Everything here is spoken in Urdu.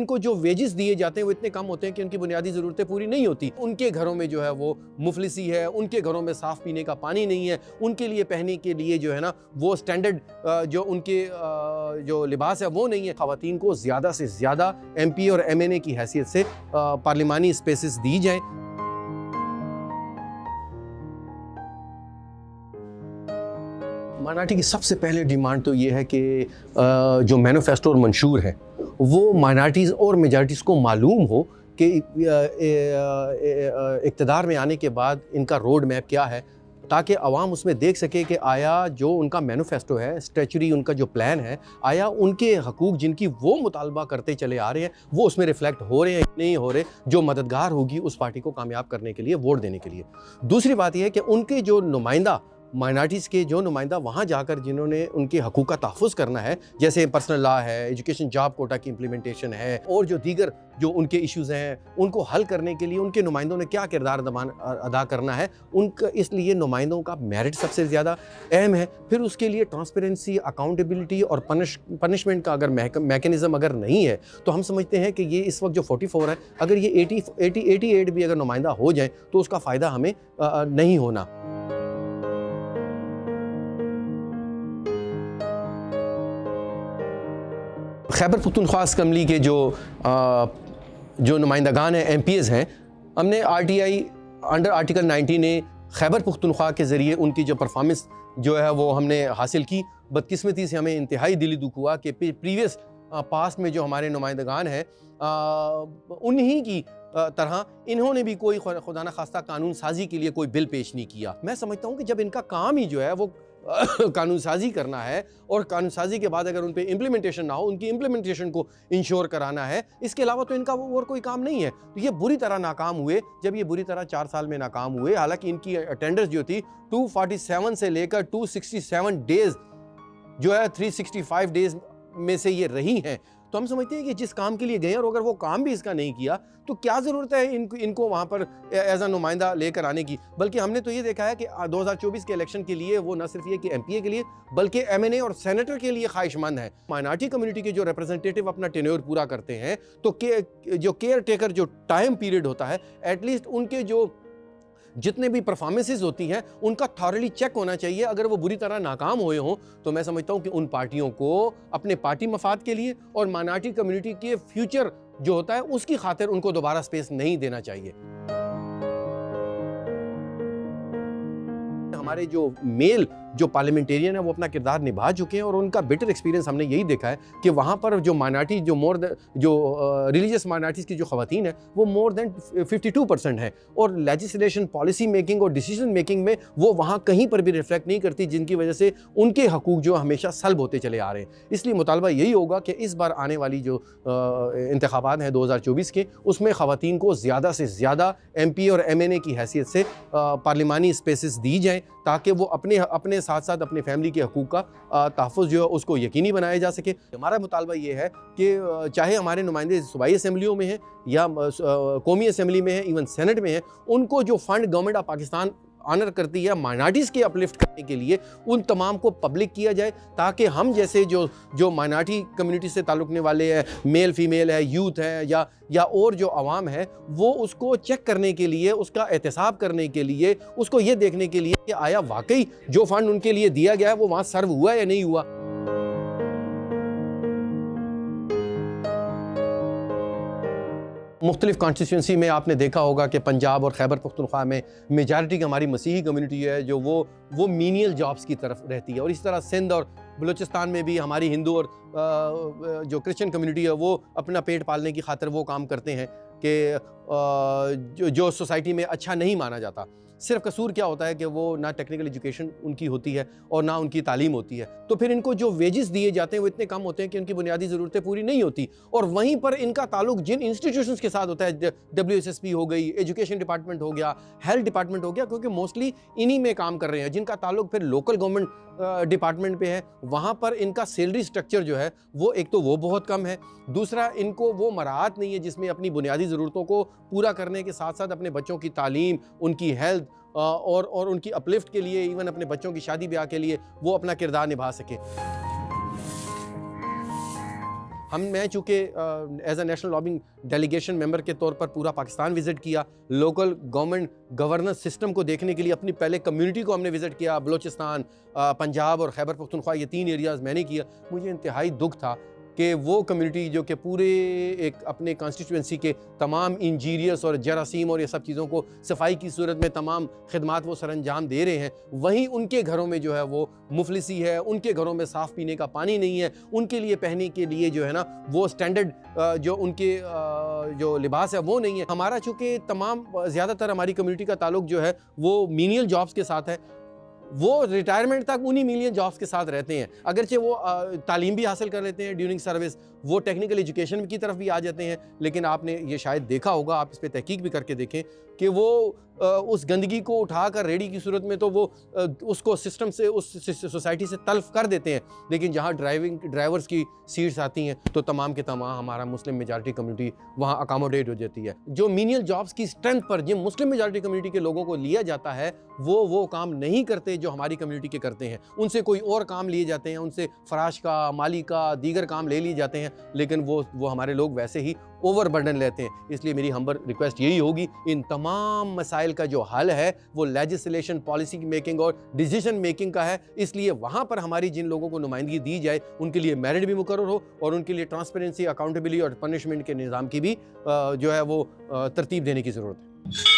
ان کو جو ویجز دیے جاتے ہیں وہ اتنے کم ہوتے ہیں کہ ان کی بنیادی ضرورتیں پوری نہیں ہوتی. ان کے گھروں میں جو ہے وہ مفلسی ہے, ان کے گھروں میں صاف پینے کا پانی نہیں ہے, ان کے لیے پہننے کے لیے جو ہے نا وہ سٹینڈرڈ جو ان کے جو لباس ہے وہ نہیں ہے. خواتین کو زیادہ سے زیادہ ایم پی اور ایم این اے کی حیثیت سے پارلیمانی اسپیسز دی جائیں. مائنارٹی کی سب سے پہلے ڈیمانڈ تو یہ ہے کہ جو مینیفیسٹو اور منشور ہے وہ مائنارٹیز اور میجارٹیز کو معلوم ہو کہ اقتدار میں آنے کے بعد ان کا روڈ میپ کیا ہے, تاکہ عوام اس میں دیکھ سکے کہ آیا جو ان کا مینیفیسٹو ہے, اسٹیچوری ان کا جو پلان ہے, آیا ان کے حقوق جن کی وہ مطالبہ کرتے چلے آ رہے ہیں وہ اس میں ریفلیکٹ ہو رہے ہیں نہیں ہو رہے, جو مددگار ہوگی اس پارٹی کو کامیاب کرنے کے لیے, ووٹ دینے کے لیے. دوسری بات یہ ہے کہ ان کے جو نمائندہ مائنارٹیز کے جو نمائندہ وہاں جا کر جنہوں نے ان کے حقوق کا تحفظ کرنا ہے, جیسے پرسنل لا ہے, ایجوکیشن جاب کوٹا کی امپلیمنٹیشن ہے, اور جو دیگر جو ان کے ایشوز ہیں ان کو حل کرنے کے لیے ان کے نمائندوں نے کیا کردار ادا کرنا ہے, ان کا اس لیے نمائندوں کا میرٹ سب سے زیادہ اہم ہے. پھر اس کے لیے ٹرانسپیرنسی, اکاؤنٹیبلٹی اور پنشمنٹ کا اگر میکینزم اگر نہیں ہے تو ہم سمجھتے ہیں کہ یہ اس وقت جو 44 ہے, اگر یہ 88 بھی اگر نمائندہ ہو جائیں تو اس کا فائدہ ہمیں نہیں ہونا. خیبر پختونخوا اسمبلی کے جو نمائندگان ہیں, ایم پی ایز ہیں, ہم نے R T I under article 90 نے خیبر پختونخوا کے ذریعے ان کی جو پرفارمنس جو ہے وہ ہم نے حاصل کی. بدقسمتی سے ہمیں انتہائی دلی دکھ ہوا کہ پریویس پاسٹ میں جو ہمارے نمائندگان ہیں انہی کی طرح انہوں نے بھی کوئی خدا نخواستہ قانون سازی کے لیے کوئی بل پیش نہیں کیا. میں سمجھتا ہوں کہ جب ان کا کام ہی جو ہے وہ قانون سازی کرنا ہے, اور قانون سازی کے بعد اگر ان پہ امپلیمنٹیشن نہ ہو, ان کی امپلیمنٹیشن کو انشور کرانا ہے, اس کے علاوہ تو ان کا اور کوئی کام نہیں ہے. تو یہ بری طرح ناکام ہوئے. جب یہ بری طرح 4 سال میں ناکام ہوئے, حالانکہ ان کی اٹینڈنس جو تھی 247 سے لے کر 267 ڈیز جو ہے 365 ڈیز میں سے یہ رہی ہیں, تو ہم سمجھتے ہیں کہ جس کام کے لیے گئے اور اگر وہ کام بھی اس کا نہیں کیا تو کیا ضرورت ہے ان کو وہاں پر ایز اے نمائندہ لے کر آنے کی. بلکہ ہم نے تو یہ دیکھا ہے کہ 2024 کے الیکشن کے لیے وہ نہ صرف یہ کہ ایم پی اے کے لیے بلکہ ایم این اے اور سینیٹر کے لیے خواہش مند ہیں. مائنارٹی کمیونٹی کے جو ریپرزنٹیٹیو اپنا ٹینیور پورا کرتے ہیں تو جو کیئر ٹیکر جو ٹائم پیریڈ ہوتا ہے, ایٹ لیسٹ ان کے جو جتنے بھی پرفارمنسز ہوتی ہیں ان کا تھارلی چیک ہونا چاہیے. اگر وہ بری طرح ناکام ہوئے ہوں تو میں سمجھتا ہوں کہ ان پارٹیوں کو اپنے پارٹی مفاد کے لیے اور مائنارٹی کمیونٹی کے فیوچر جو ہوتا ہے اس کی خاطر ان کو دوبارہ سپیس نہیں دینا چاہیے. ہمارے جو میل جو پارلیمنٹیرین ہیں وہ اپنا کردار نبھا چکے ہیں, اور ان کا بیٹر ایکسپیرینس ہم نے یہی دیکھا ہے کہ وہاں پر جو مائنارٹی جو ریلیجیس مائنارٹیز کی جو خواتین ہیں وہ مور دین 52% ہیں, اور لیجسلیشن, پالیسی میکنگ اور ڈیسیجن میکنگ میں وہ وہاں کہیں پر بھی ریفلیکٹ نہیں کرتی, جن کی وجہ سے ان کے حقوق جو ہمیشہ سلب ہوتے چلے آ رہے ہیں. اس لیے مطالبہ یہی ہوگا کہ اس بار آنے والی جو انتخابات ہیں 2024 کے, اس میں خواتین کو زیادہ سے زیادہ ایم پی اور ایم این اے کی حیثیت سے پارلیمانی اسپیسز دی جائیں, تاکہ وہ اپنے ساتھ ساتھ اپنے فیملی کے حقوق کا تحفظ جو ہے اس کو یقینی بنایا جا سکے. ہمارا مطالبہ یہ ہے کہ چاہے ہمارے نمائندے صوبائی اسمبلیوں میں ہیں یا قومی اسمبلی میں ہیں, ایون سینٹ میں ہیں, ان کو جو fund government of Pakistan owner کرتی ہے مائنارٹیز کے اپلفٹ کرنے کے لیے, ان تمام کو پبلک کیا جائے, تاکہ ہم جیسے جو مائنارٹی کمیونٹی سے تعلقنے والے ہیں, میل فیمیل ہے, یوتھ ہے یا اور جو عوام ہے, وہ اس کو چیک کرنے کے لیے, اس کا احتساب کرنے کے لیے, اس کو یہ دیکھنے کے لیے کہ آیا واقعی جو فنڈ ان کے لیے دیا گیا ہے وہ وہاں سرو ہوا یا نہیں ہوا. مختلف کانسٹیٹیوئنسی میں آپ نے دیکھا ہوگا کہ پنجاب اور خیبر پختونخوا میں میجارٹی کی ہماری مسیحی کمیونٹی ہے جو وہ مینیل جابز کی طرف رہتی ہے, اور اس طرح سندھ اور بلوچستان میں بھی ہماری ہندو اور جو کرسچن کمیونٹی ہے وہ اپنا پیٹ پالنے کی خاطر وہ کام کرتے ہیں کہ جو سوسائٹی میں اچھا نہیں مانا جاتا. صرف قصور کیا ہوتا ہے کہ وہ نہ ٹیکنیکل ایجوکیشن ان کی ہوتی ہے اور نہ ان کی تعلیم ہوتی ہے, تو پھر ان کو جو ویجز دیے جاتے ہیں وہ اتنے کم ہوتے ہیں کہ ان کی بنیادی ضرورتیں پوری نہیں ہوتی. اور وہیں پر ان کا تعلق جن انسٹیٹیوشنز کے ساتھ ہوتا ہے, WSSP ہو گئی, ایجوکیشن ڈپارٹمنٹ ہو گیا, ہیلتھ ڈپارٹمنٹ ہو گیا, کیونکہ موسٹلی انہی میں کام کر رہے ہیں, جن کا تعلق پھر لوکل گورنمنٹ ڈپارٹمنٹ پہ ہے. وہاں پر ان کا سیلری سٹرکچر جو ہے وہ ایک تو وہ بہت کم ہے, دوسرا ان کو وہ مراعات نہیں ہے جس میں اپنی بنیادی ضرورتوں کو پورا کرنے کے ساتھ ساتھ اپنے بچوں کی تعلیم, ان کی ہیلتھ اور ان کی اپلفٹ کے لیے, ایون اپنے بچوں کی شادی بیاہ کے لیے وہ اپنا کردار نبھا سکے. میں چونکہ as a national lobbying delegation member کے طور پر پورا پاکستان وزٹ کیا، لوکل گورنمنٹ گورننس سسٹم کو دیکھنے کے لیے اپنی پہلے کمیونٹی کو ہم نے وزٹ کیا، بلوچستان، پنجاب اور خیبر پختونخوا، یہ 3 ایریاز میں نے کیا۔ مجھے انتہائی دکھ تھا کہ وہ کمیونٹی جو کہ پورے ایک اپنے کانسٹیٹوئنسی کے تمام انجیریئرس اور جراثیم اور یہ سب چیزوں کو صفائی کی صورت میں تمام خدمات وہ سر انجام دے رہے ہیں، وہیں ان کے گھروں میں جو ہے وہ مفلسی ہے، ان کے گھروں میں صاف پینے کا پانی نہیں ہے، ان کے لیے پہننے کے لیے جو ہے نا وہ سٹینڈرڈ جو ان کے جو لباس ہے وہ نہیں ہے۔ ہمارا چونکہ تمام زیادہ تر ہماری کمیونٹی کا تعلق جو ہے وہ مینیل جابس کے ساتھ ہے، وہ ریٹائرمنٹ تک انہی ملین جابس کے ساتھ رہتے ہیں، اگرچہ وہ تعلیم بھی حاصل کر لیتے ہیں ڈیورنگ سروس، وہ ٹیکنیکل ایجوکیشن کی طرف بھی آ جاتے ہیں، لیکن آپ نے یہ شاید دیکھا ہوگا، آپ اس پہ تحقیق بھی کر کے دیکھیں کہ وہ اس گندگی کو اٹھا کر ریڈی کی صورت میں تو وہ اس کو سسٹم سے اس سوسائٹی سے تلف کر دیتے ہیں، لیکن جہاں ڈرائیورز کی سیٹس آتی ہیں تو تمام کے تمام ہمارا مسلم میجارٹی کمیونٹی وہاں اکاموڈیٹ ہو جاتی ہے۔ جو مینیل جابس کی اسٹرینتھ پر جن مسلم میجارٹی کمیونٹی کے لوگوں کو لیا جاتا ہے وہ کام نہیں کرتے جو ہماری کمیونٹی کے کرتے ہیں، ان سے کوئی اور کام لیے جاتے ہیں، ان سے فراش کا، مالی کا، دیگر کام لے لیے جاتے ہیں، لیکن وہ ہمارے لوگ ویسے ہی اوور برڈن لیتے ہیں۔ اس لیے میری ہمبل ریکویسٹ یہی ہوگی، ان تمام مسائل کا جو حل ہے وہ لیجسلیشن، پالیسی میکنگ اور ڈیسیژن میکنگ کا ہے، اس لیے وہاں پر ہماری جن لوگوں کو نمائندگی دی جائے ان کے لیے میرٹ بھی مقرر ہو اور ان کے لیے ٹرانسپیرنسی، اکاؤنٹیبلٹی اور پنشمنٹ کے نظام کی بھی جو ہے وہ ترتیب دینے کی ضرورت ہے۔